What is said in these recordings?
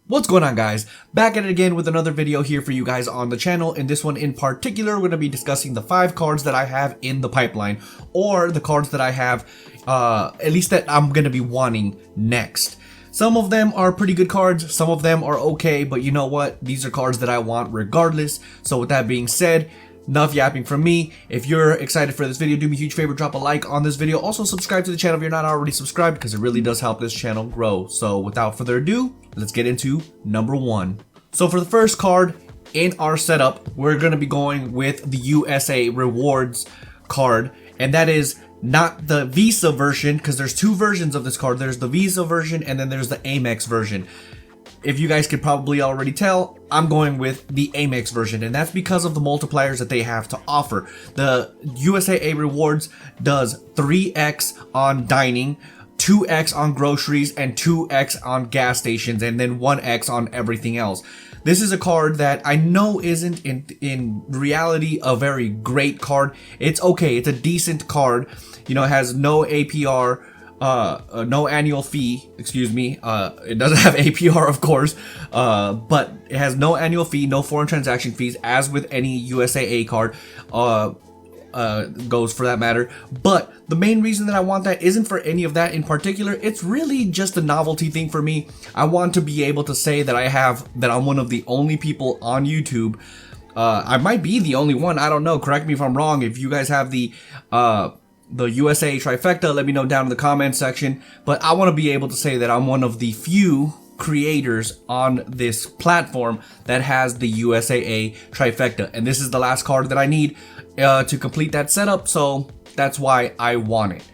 What's going on, guys? Back at it again with another video here for you guys on the channel. In this one in particular, we're going to be discussing the 5 cards that I have in the pipeline, or the cards that I have, at least that I'm going to be wanting next. Some of them are pretty good cards, some of them are okay, but you know what? These are cards that I want regardless. So with that being said, enough yapping from me. If you're excited for this video, do me a huge favor, drop a like on this video. Also subscribe to the channel if you're not already subscribed, because it really does help this channel grow. So without further ado, let's get into number 1. So for the first card in our setup, we're going to be going with the USA Rewards card, and that is not the Visa version, because there's 2 versions of this card. There's the Visa version and then there's the Amex version. If you guys could probably already tell, I'm going with the Amex version, and that's because of the multipliers that they have to offer. The USAA Rewards does 3x on dining, 2x on groceries, and 2x on gas stations, and then 1x on everything else. This is a card that I know isn't in reality a very great card. It's okay, it's a decent card. You know, it has no APR, no annual fee, excuse me. It doesn't have APR, of course, but it has no annual fee, no foreign transaction fees, as with any USAA card goes, for that matter. But the main reason that I want that isn't for any of that in particular. It's really just a novelty thing for me. I want to be able to say that I'm one of the only people on YouTube. I might be the only one, I don't know, correct me if I'm wrong. If you guys have the USA trifecta, let me know down in the comments section. But I want to be able to say that I'm one of the few creators on this platform that has the USAA trifecta, and this is the last card that I need to complete that setup, so that's why I want it.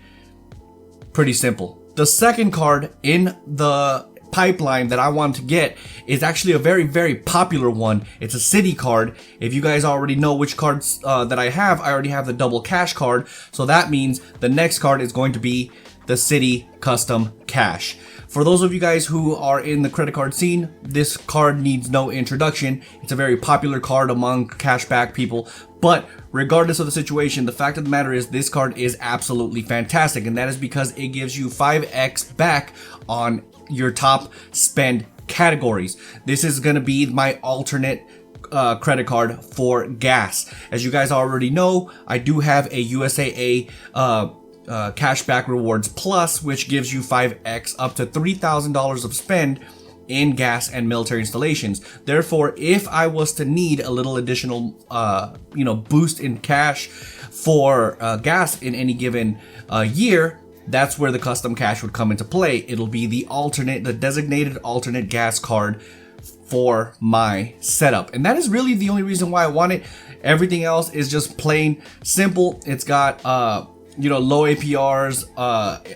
Pretty simple. The second card in the pipeline that I want to get is actually a very popular one. It's a city card. If you guys already know which cards that I already have the double cash card, so that means the next card is going to be the city custom cash. For those of you guys who are in the credit card scene, this card needs no introduction. It's a very popular card among cashback people, but regardless of the situation, the fact of the matter is this card is absolutely fantastic, and that is because it gives you 5x back on your top spend categories. This is going to be my alternate credit card for gas. As you guys already know, I do have a USAA Cashback Rewards Plus, which gives you 5x up to $3,000 of spend in gas and military installations. Therefore, if I was to need a little additional boost in cash for gas in any given year, that's where the custom cash would come into play. It'll be the designated alternate gas card for my setup, and that is really the only reason why I want it. Everything else is just plain simple. It's got low APRs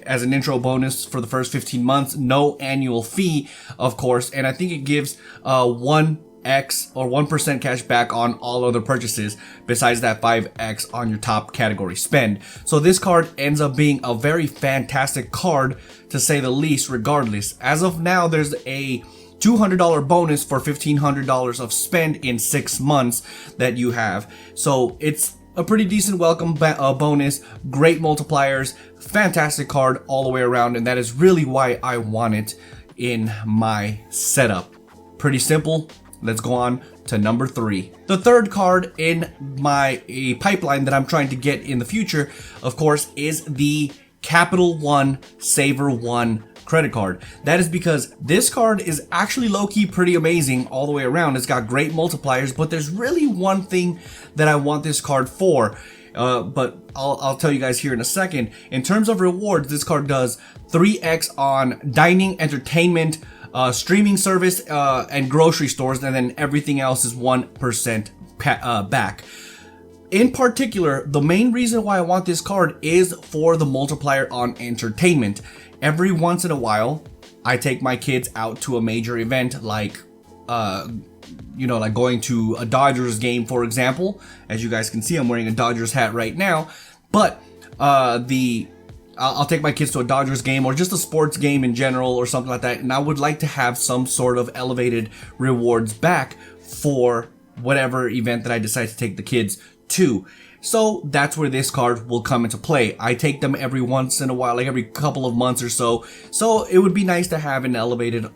as an intro bonus for the first 15 months, no annual fee, of course, and I think it gives 1x or 1% cash back on all other purchases besides that 5x on your top category spend. So this card ends up being a very fantastic card, to say the least. Regardless, as of now, there's a $200 bonus for $1,500 of spend in 6 months that you have. So it's a pretty decent welcome bonus, great multipliers, fantastic card all the way around, and that is really why I want it in my setup. Pretty simple. Let's go on to number 3. The third card in my pipeline that I'm trying to get in the future, of course, is the Capital One Saver One credit card. That is because this card is actually low-key pretty amazing all the way around. It's got great multipliers, but there's really one thing that I want this card for, but I'll tell you guys here in a second. In terms of rewards, this card does 3x on dining, entertainment, streaming service, and grocery stores, and then everything else is 1% back. In particular, the main reason why I want this card is for the multiplier on entertainment. Every once in a while, I take my kids out to a major event, like like going to a Dodgers game, for example. As you guys can see, I'm wearing a Dodgers hat right now. But I'll take my kids to a Dodgers game, or just a sports game in general, or something like that, and I would like to have some sort of elevated rewards back for whatever event that I decide to take the kids to. So that's where this card will come into play. I take them every once in a while, like every couple of months or so. So it would be nice to have an elevated,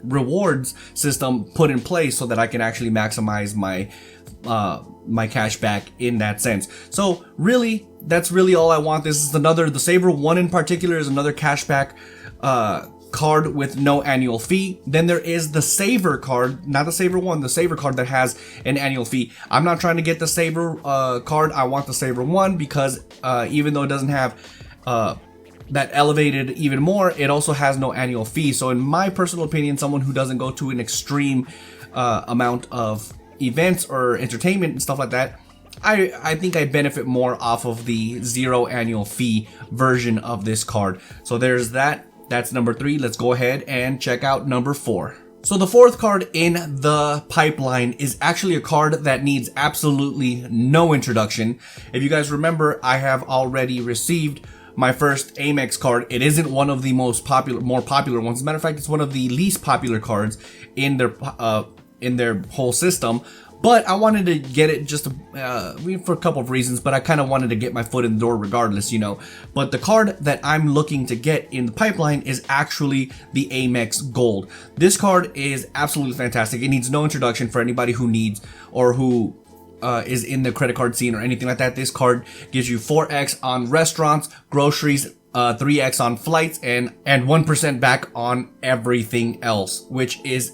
rewards system put in place so that I can actually maximize my my cash back in that sense. So really, that's really all I want. This is the Saver 1 in particular is another cashback card with no annual fee. Then there is the Saver card, not the Saver 1, the Saver card that has an annual fee. I'm not trying to get the Saver card. I want the Saver 1 because even though it doesn't have that elevated even more, it also has no annual fee. So in my personal opinion, someone who doesn't go to an extreme amount of events or entertainment and stuff like that, I think I benefit more off of the 0 annual fee version of this card. So there's that. That's number 3. Let's go ahead and check out number 4. So the fourth card in the pipeline is actually a card that needs absolutely no introduction. If you guys remember, I have already received my first Amex card. It isn't one of the more popular ones. As a matter of fact, it's one of the least popular cards in their whole system. But I wanted to get it just for a couple of reasons, but I kind of wanted to get my foot in the door regardless, you know. But the card that I'm looking to get in the pipeline is actually the Amex Gold. This card is absolutely fantastic. It needs no introduction for anybody who needs or who is in the credit card scene or anything like that. This card gives you 4x on restaurants, groceries, 3x on flights, and 1% back on everything else, which is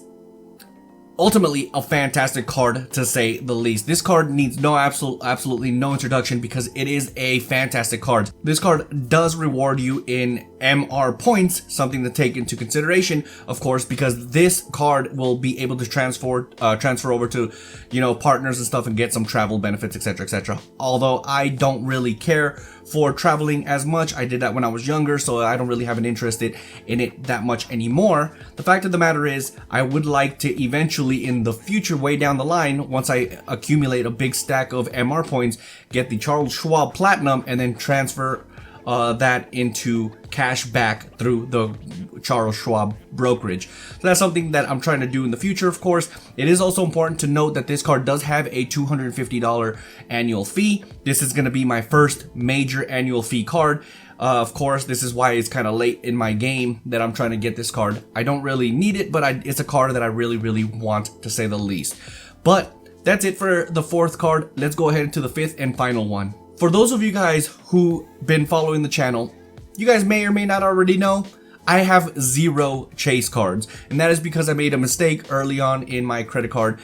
ultimately a fantastic card to say the least. This card needs absolutely no introduction because it is a fantastic card. This card does reward you in MR points, something to take into consideration, of course, because this card will be able to transfer over to, you know, partners and stuff and get some travel benefits, etc., etc. Although I don't really care for traveling as much. I did that when I was younger, so I don't really have an interest in it that much anymore. The fact of the matter is, I would like to eventually in the future, way down the line, once I accumulate a big stack of MR points, get the Charles Schwab Platinum and then transfer that into cash back through the Charles Schwab brokerage. So that's something that I'm trying to do in the future, of course. It is also important to note that this card does have a $250 annual fee. This is going to be my first major annual fee card. Of course, this is why it's kind of late in my game that I'm trying to get this card. I don't really need it, but it's a card that I really want, to say the least. But that's it for the fourth card. Let's go ahead to the fifth and final one. For those of you guys who've been following the channel, you guys may or may not already know, I have 0 chase cards, and that is because I made a mistake early on in my credit card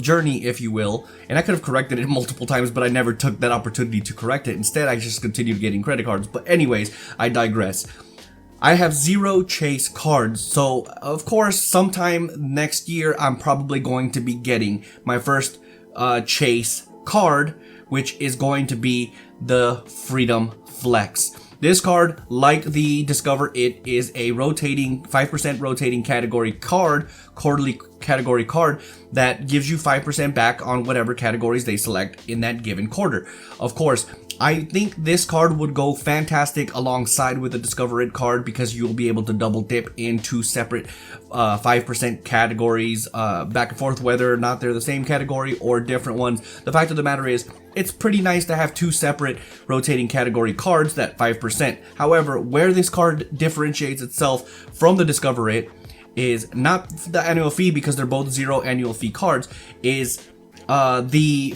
journey, if you will, and I could have corrected it multiple times, but I never took that opportunity to correct it. Instead, I just continued getting credit cards. But anyways, I digress. I have 0 chase cards, so of course, sometime next year, I'm probably going to be getting my first chase card, which is going to be the Freedom Flex. This card, like the Discover It, is a rotating 5% rotating category card, quarterly category card that gives you 5% back on whatever categories they select in that given quarter. Of course, I think this card would go fantastic alongside with the Discover It card because you'll be able to double dip into separate 5% categories back and forth, whether or not they're the same category or different ones. The fact of the matter is, it's pretty nice to have 2 separate rotating category cards that 5%. However, where this card differentiates itself from the Discover It is not the annual fee, because they're both 0 annual fee cards, is the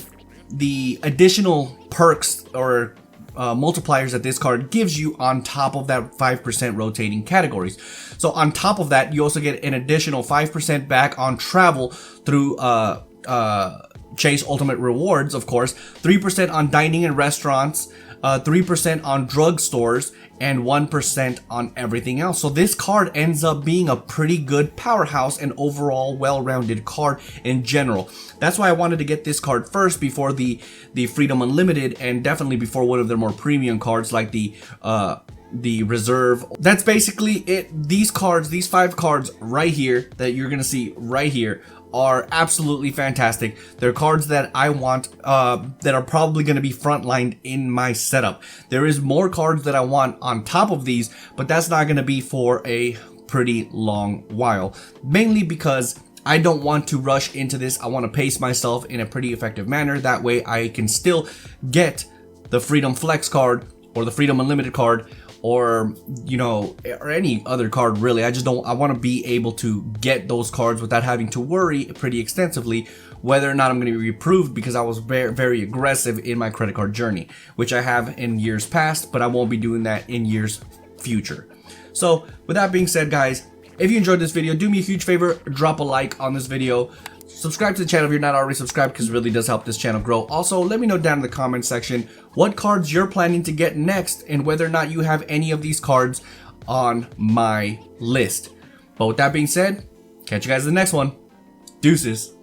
additional perks or multipliers that this card gives you on top of that 5% rotating categories. So on top of that, you also get an additional 5% back on travel through Chase Ultimate Rewards, of course, 3% on dining in restaurants, 3% on drugstores, and 1% on everything else. So this card ends up being a pretty good powerhouse and overall well-rounded card in general. That's why I wanted to get this card first before the Freedom Unlimited, and definitely before one of their more premium cards like the Reserve. That's basically it. These cards, these 5 cards right here that you're gonna see right here, are absolutely fantastic. They're cards that I want that are probably going to be frontlined in my setup. There is more cards that I want on top of these, but that's not going to be for a pretty long while. Mainly because I don't want to rush into this. I want to pace myself in a pretty effective manner. That way I can still get the Freedom Flex card or the Freedom Unlimited card or or any other card really. I want to be able to get those cards without having to worry pretty extensively whether or not I'm going to be approved, because I was very, very aggressive in my credit card journey, which I have in years past, but I won't be doing that in years future. So with that being said, guys, if you enjoyed this video, do me a huge favor, drop a like on this video. Subscribe to the channel if you're not already subscribed, because it really does help this channel grow. Also, let me know down in the comment section what cards you're planning to get next and whether or not you have any of these cards on my list. But with that being said, catch you guys in the next one. Deuces.